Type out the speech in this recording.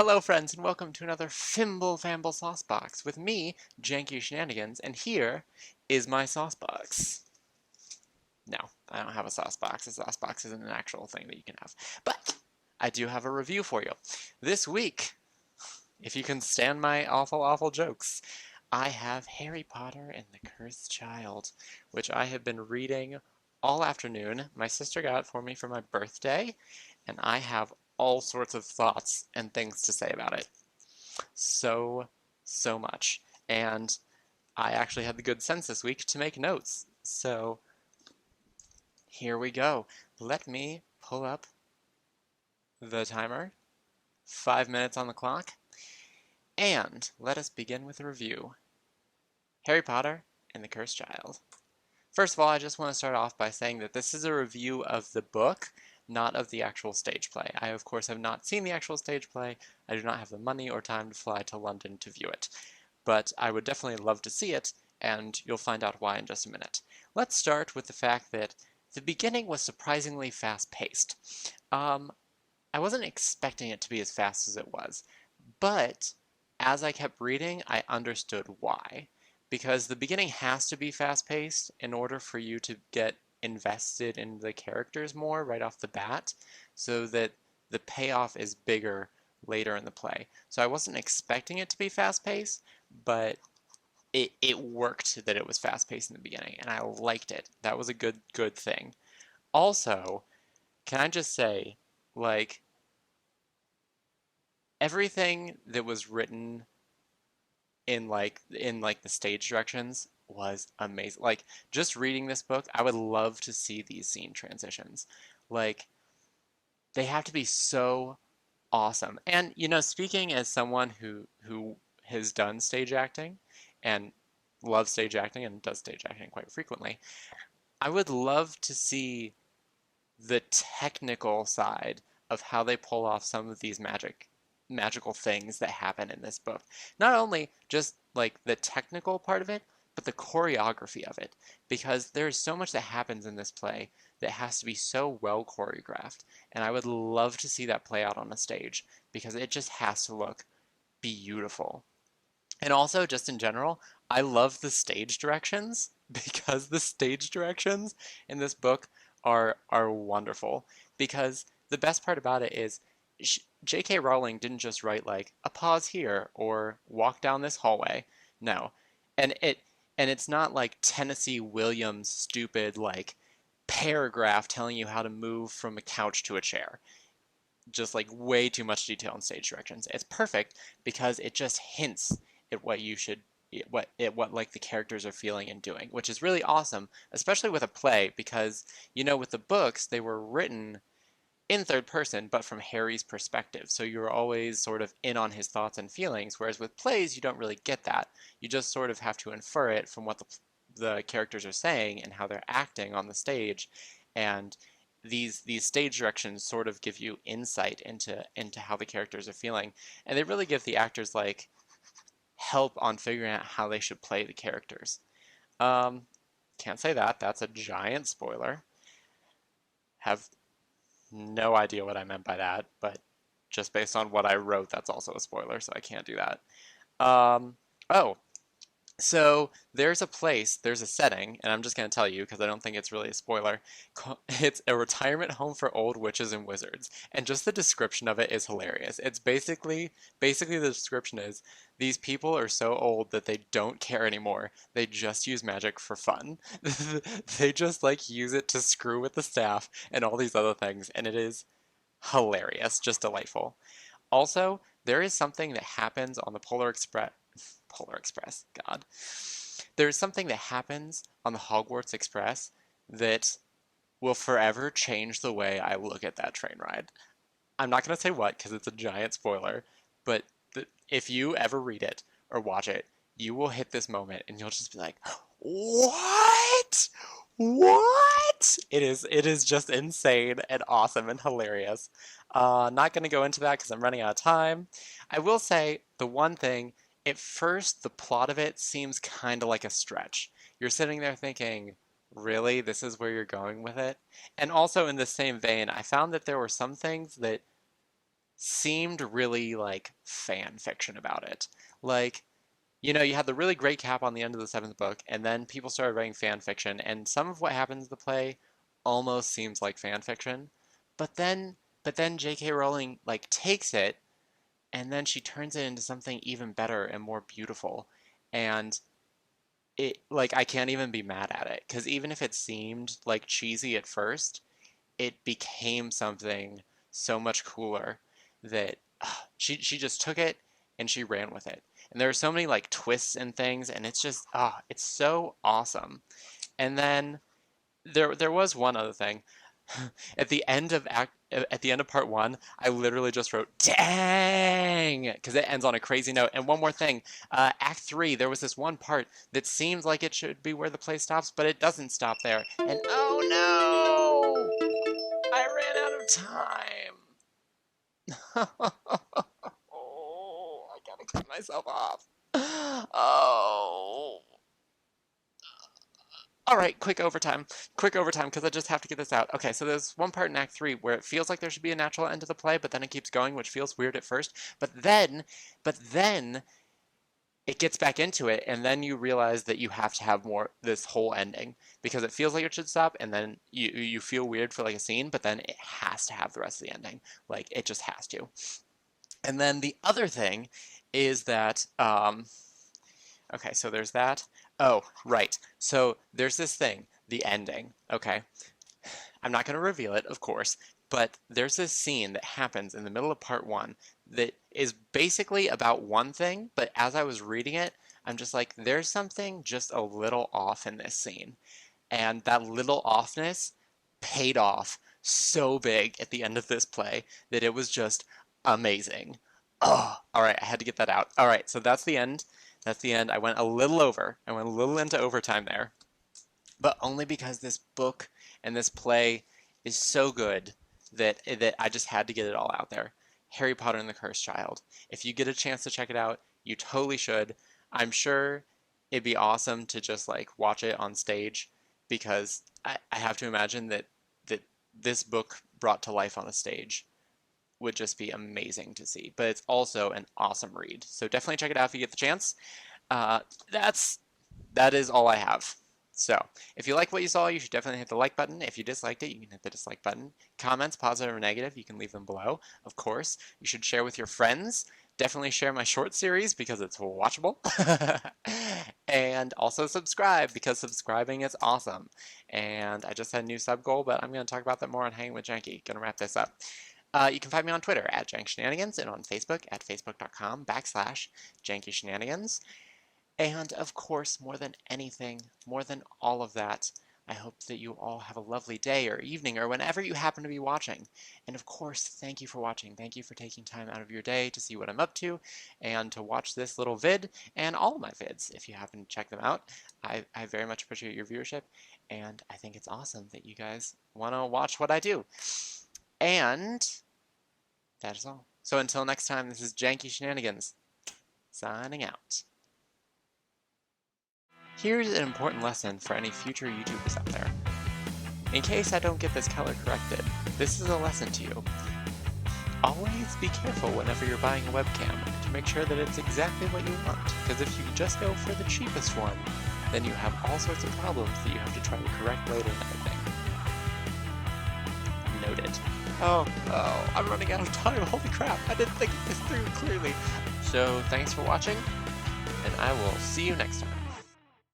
Hello friends and welcome to another Fimble-Famble Saucebox with me, Janky Shenanigans, and here is my saucebox. No, I don't have a saucebox. A saucebox isn't an actual thing that you can have. But I do have a review for you. This week, if you can stand my awful jokes, I have Harry Potter and the Cursed Child, which I have been reading all afternoon. My sister got it for me for my birthday, and I have all sorts of thoughts and things to say about it. So much. And I actually had the good sense this week to make notes. So here we go. Let me pull up the timer. 5 minutes on the clock. And let us begin with a review. Harry Potter and the Cursed Child. First of all, I just want to start off by saying that this is a review of the book, not of the actual stage play. I, of course, have not seen the actual stage play. I do not have the money or time to fly to London to view it. But I would definitely love to see it, and you'll find out why in just a minute. Let's start with the fact that the beginning was surprisingly fast-paced. I wasn't expecting it to be as fast as it was, but as I kept reading, I understood why. Because the beginning has to be fast-paced in order for you to get invested in the characters more right off the bat, so that the payoff is bigger later in the play. So I wasn't expecting it to be fast-paced, but it worked that it was fast-paced in the beginning, and I liked it. That was a good thing. Also, can I just say, like, everything that was written in the stage directions was amazing. Like, just reading this book, I would love to see these scene transitions. Like, they have to be so awesome. And speaking as someone who has done stage acting and loves stage acting and does stage acting quite frequently, I would love to see the technical side of how they pull off some of these magical things that happen in this book. Not only just like the technical part of it, but the choreography of it, because there's so much that happens in this play that has to be so well choreographed, and I would love to see that play out on a stage, because it just has to look beautiful. And also, just in general, I love the stage directions, because the stage directions in this book are wonderful. Because the best part about it is J.K. Rowling didn't just write like a pause here or walk down this hallway. No. And it's not like Tennessee Williams stupid like paragraph telling you how to move from a couch to a chair. Just like way too much detail in stage directions. It's perfect because it just hints at what you should what like the characters are feeling and doing, which is really awesome, especially with a play, because with the books they were written in third person, but from Harry's perspective. So you're always sort of in on his thoughts and feelings, whereas with plays, you don't really get that. You just sort of have to infer it from what the characters are saying and how they're acting on the stage. And these stage directions sort of give you insight into how the characters are feeling. And they really give the actors like help on figuring out how they should play the characters. Can't say that. That's a giant spoiler. Have no idea what I meant by that, but just based on what I wrote, that's also a spoiler, so I can't do that. Oh, so there's a setting, and I'm just going to tell you because I don't think it's really a spoiler. It's a retirement home for old witches and wizards, and just the description of it is hilarious. It's basically the description is these people are so old that they don't care anymore. They just use magic for fun. They just like use it to screw with the staff and all these other things, and it is hilarious, just delightful. Also, there is something that happens on the Polar Express, God. There's something that happens on the Hogwarts Express that will forever change the way I look at that train ride. I'm not going to say what because it's a giant spoiler, but if you ever read it or watch it, you will hit this moment and you'll just be like, what? What? It is just insane and awesome and hilarious. Not going to go into that because I'm running out of time. I will say the one thing, at first the plot of it seems kind of like a stretch. You're sitting there thinking, really, this is where you're going with it? And also in the same vein, I found that there were some things that seemed really like fan fiction about it. Like, you know, you had the really great cap on the end of the seventh book, and then people started writing fan fiction, and some of what happens in the play almost seems like fan fiction. But then, but then J.K. Rowling like takes it, and then she turns it into something even better and more beautiful. And it like I can't even be mad at it because even if it seemed like cheesy at first, it became something so much cooler that she just took it and she ran with it. And there are so many like twists and things, and it's just it's so awesome. And then there was one other thing. At the end of part one, I literally just wrote "dang" because it ends on a crazy note. And one more thing, Act three, there was this one part that seems like it should be where the play stops, but it doesn't stop there. And oh no, I ran out of time. Oh, I gotta cut myself off. Oh. All right, quick overtime. Quick overtime, because I just have to get this out. Okay, so there's one part in Act 3 where it feels like there should be a natural end to the play, but then it keeps going, which feels weird at first. But then it gets back into it, and then you realize that you have to have more this whole ending because it feels like it should stop, and then you feel weird for like a scene, but then it has to have the rest of the ending. Like it just has to. And then the other thing is that okay, so there's that. Oh, right. So there's this thing, the ending. Okay. I'm not going to reveal it, of course, but there's this scene that happens in the middle of part one that is basically about one thing, but as I was reading it, I'm just like, there's something just a little off in this scene. And that little offness paid off so big at the end of this play that it was just amazing. Oh, all right, I had to get that out. All right, so that's the end. That's the end. I went a little over. I went a little into overtime there, but only because this book and this play is so good that I just had to get it all out there. Harry Potter and the Cursed Child. If you get a chance to check it out, you totally should. I'm sure it'd be awesome to just like watch it on stage because I have to imagine that this book brought to life on a stage would just be amazing to see. But it's also an awesome read. So definitely check it out if you get the chance. Uh, that is all I have. So if you like what you saw, you should definitely hit the like button. If you disliked it, you can hit the dislike button. Comments, positive or negative, you can leave them below. Of course, you should share with your friends. Definitely share my short series because it's watchable. And also subscribe because subscribing is awesome. And I just had a new sub goal, but I'm going to talk about that more on Hanging with Janky. Gonna wrap this up. You can find me on Twitter at JankShenanigans and on Facebook at facebook.com/JankyShenanigans. And of course, more than anything, more than all of that, I hope that you all have a lovely day or evening or whenever you happen to be watching. And of course, thank you for watching. Thank you for taking time out of your day to see what I'm up to and to watch this little vid and all of my vids if you happen to check them out. I very much appreciate your viewership, and I think it's awesome that you guys want to watch what I do. And that is all. So until next time, this is Janky Shenanigans, signing out. Here's an important lesson for any future YouTubers out there. In case I don't get this color corrected, this is a lesson to you. Always be careful whenever you're buying a webcam to make sure that it's exactly what you want, because if you just go for the cheapest one, then you have all sorts of problems that you have to try to correct later and everything. Noted. Oh, I'm running out of time. Holy crap, I didn't think of this through clearly. So thanks for watching, and I will see you next time.